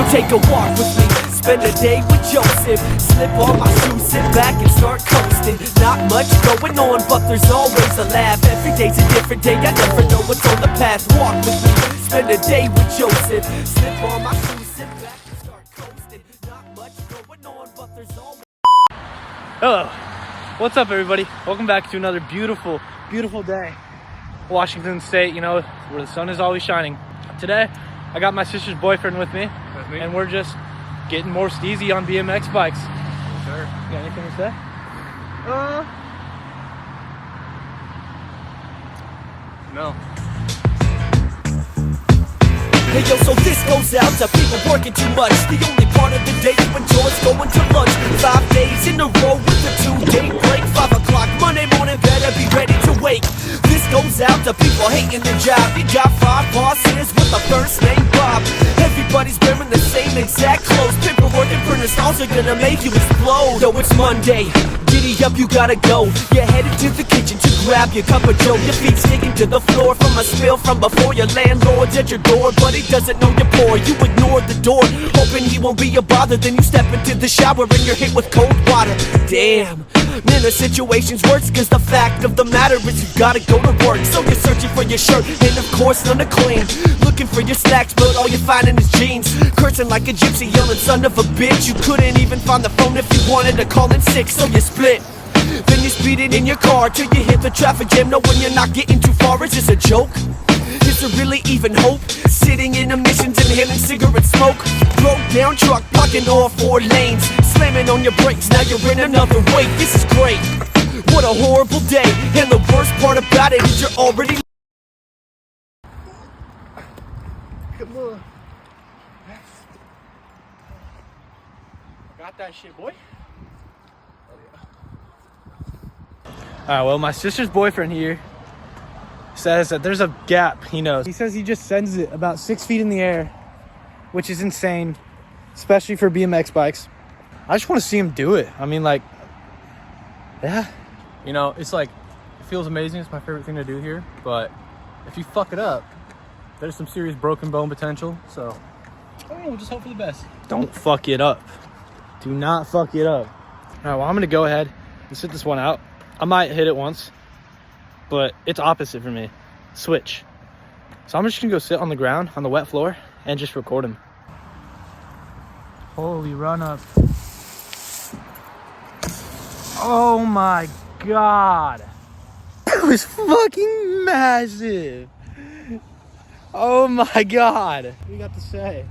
Take a walk with me, spend a day with Joseph. Slip on my shoes, sit back and start coasting. Not much going on, but there's always a laugh. Every day's a different day, I never know what's on the path. Walk with me, spend a day with Joseph. Slip on my shoes, sit back and start coasting. Not much going on, but there's always... Hello, what's up everybody? Welcome back to another beautiful, beautiful day. Washington State, you know, where the sun is always shining. Today, I got my sister's boyfriend with me. And we're just getting more steezy on BMX bikes. Yes, sir. You got anything to say? No. Hey yo, so this goes out to people working too much. The only part of the day you enjoy is going to lunch. 5 days in a row with a 2-day break. 5 o'clock Monday morning, better be ready to wake. This goes out to people hating their job. You got 5 bosses with a first name Bob. Everybody's wearing the same exact clothes. Paperwork and printer stalls are gonna make you explode. Yo, it's Monday, giddy up, you gotta go. You're headed to the kitchen to grab your cup of joe. Your feet sticking to the floor from a spill from before. Your landlord's at your door, but he doesn't know you're poor. You ignore the door, hoping he won't be a bother. Then you step into the shower and you're hit with cold water. Damn, man, the situation's worse, cause the fact of the matter is you gotta go to work. So you're searching for your shirt, and of course none to clean. Looking for your snacks, but all you're finding is jeans. Cursing like a gypsy, yelling son of a bitch. You couldn't even find the phone if you wanted to call in sick, so you split. Then you speed it in your car till you hit the traffic jam, knowing you're not getting too far. Is this a joke? Is there really even hope? Sitting in emissions, inhaling cigarette smoke. Broke down truck, blocking all 4 lanes. Slamming on your brakes, now you're in another way. This is great. What a horrible day. And the worst part about it is you're already... Come on. Got that shit, boy. Alright, well, my sister's boyfriend here says that there's a gap he knows. He says he just sends it about 6 feet in the air, which is insane, especially for BMX bikes. I just want to see him do it. I mean, like, yeah. You know, it's like, it feels amazing. It's my favorite thing to do here. But if you fuck it up, there's some serious broken bone potential. So, I don't know, we'll just hope for the best. Don't fuck it up. Do not fuck it up. Alright, well, I'm going to go ahead and sit this one out. I might hit it once, but it's opposite for me. Switch. So I'm just gonna go sit on the ground on the wet floor and just record him. Holy run up. Oh my god. That was fucking massive. Oh my god. What do you got to say?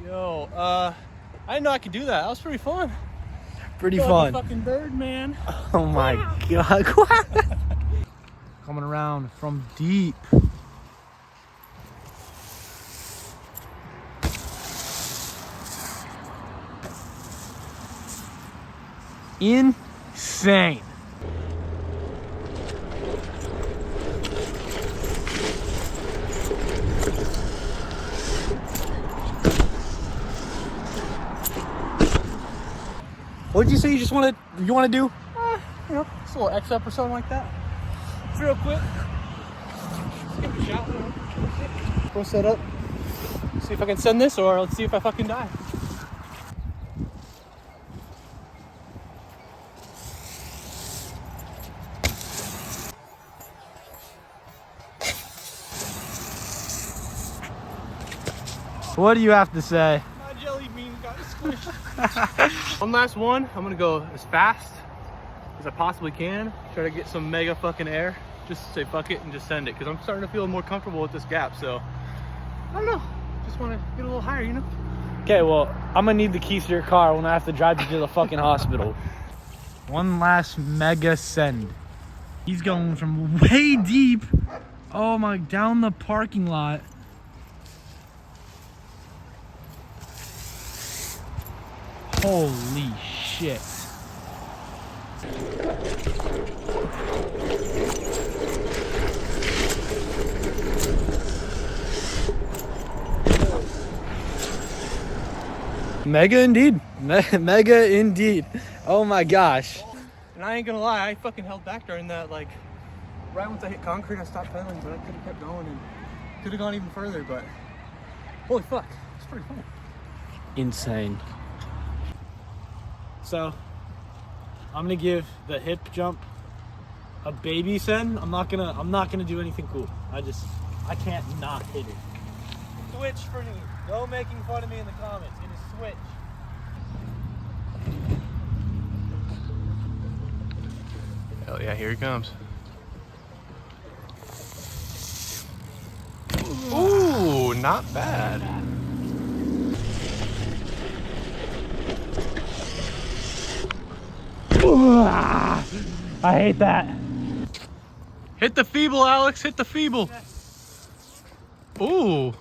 Yo, I didn't know I could do that. That was pretty fun. Pretty fun. Fucking bird, man. Oh my god. Coming around from deep. Insane. What did you say you want to do? You know, just a little X-up or something like that. It's real quick. Just give it a shot. You know. Go set up. See if I can send this, or let's see if I fucking die. What do you have to say? My jelly bean got squished. One last one. I'm gonna go as fast as I possibly can. Try to get some mega fucking air. Just say fuck it and just send it, because I'm starting to feel more comfortable with this gap. So I don't know. Just want to get a little higher, you know. Okay, well, I'm gonna need the keys to your car when I have to drive you to the fucking hospital. One last mega send. He's going from way deep. Oh my, down the parking lot. Holy shit. Mega indeed. Mega indeed. Oh my gosh. And I ain't gonna lie, I fucking held back during that. Like, right once I hit concrete, I stopped pedaling, but I could have kept going and could have gone even further. But holy fuck, it's pretty fun. insane. So I'm gonna give the hip jump a baby send. I'm not gonna do anything cool. I can't not hit it. Switch for me. No making fun of me in the comments. It is switch. Hell yeah, here he comes. Ooh, not bad. I hate that. Hit the feeble, Alex. Hit the feeble. Ooh.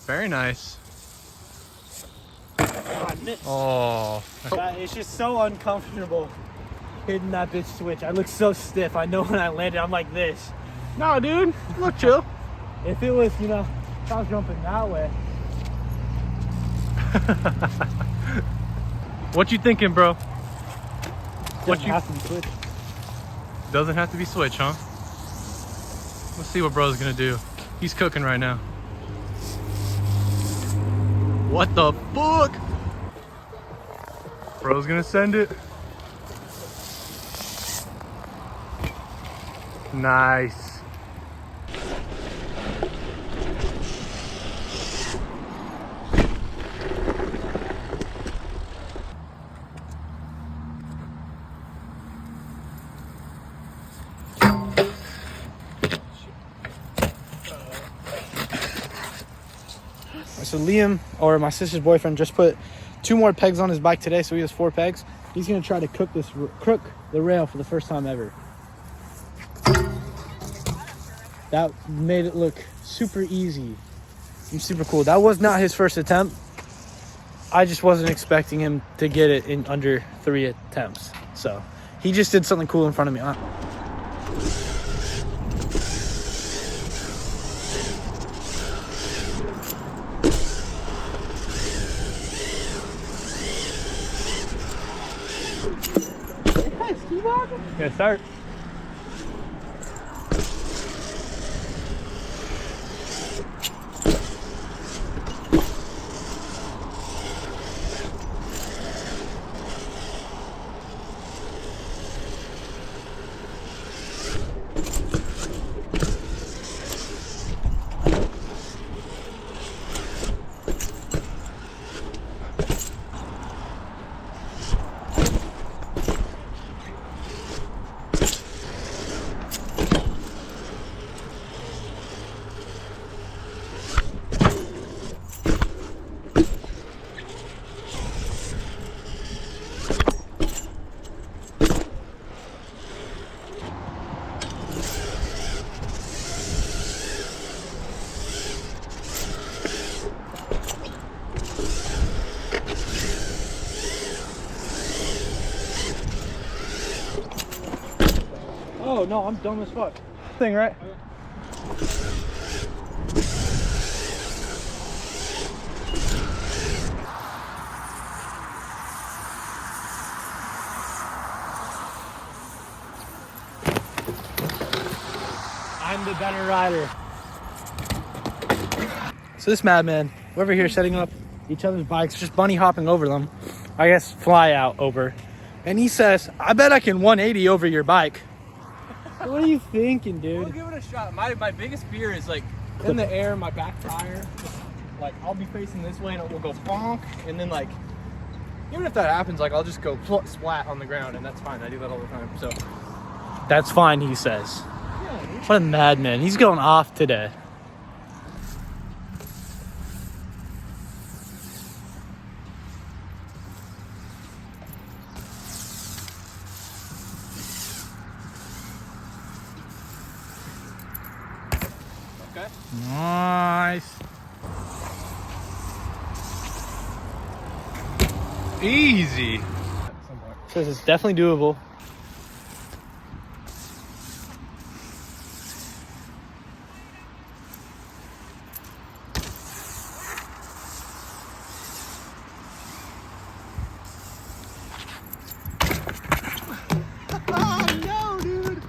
Very nice. I missed. Oh. It's just so uncomfortable hitting that bitch switch. I look so stiff. I know when I landed, I'm like this. No, dude. Look chill. If it was, if I was jumping that way. What you thinking, bro? Doesn't have to be switch. Doesn't have to be switch, huh? Let's see what bro's gonna do. He's cooking right now. What the fuck? Bro's gonna send it. Nice. So Liam, or my sister's boyfriend, just put 2 more pegs on his bike today, so he has 4 pegs. He's gonna try to crook the rail for the first time ever. That made it look super easy and super cool. That was not his first attempt. I just wasn't expecting him to get it in under 3 attempts. So he just did something cool in front of me. Gonna start. Oh no, I'm dumb as fuck. Thing, right? I'm the better rider. So this madman, we're over here setting up each other's bikes, just bunny hopping over them. I guess fly out over. And he says, I bet I can 180 over your bike. What are you thinking, dude? We'll give it a shot. My biggest fear is like in the air, my back tire, like I'll be facing this way and it will go bonk, and then like even if that happens, like I'll just go splat on the ground, and that's fine. I do that all the time. So That's fine, he says. What a madman. He's going off today. okay. Nice. Easy. Says it's definitely doable. Oh no, dude.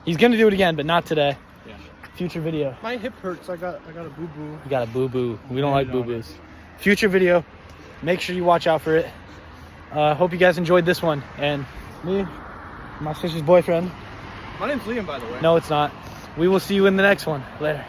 He's gonna do it again, but not today. Yeah. Future video. My hip hurts. I got a boo boo. You got a boo-boo. We don't like boo-boos. Future video. Make sure you watch out for it. Hope you guys enjoyed this one. And me, my sister's boyfriend. My name's Liam, by the way. No, it's not. We will see you in the next one. Later.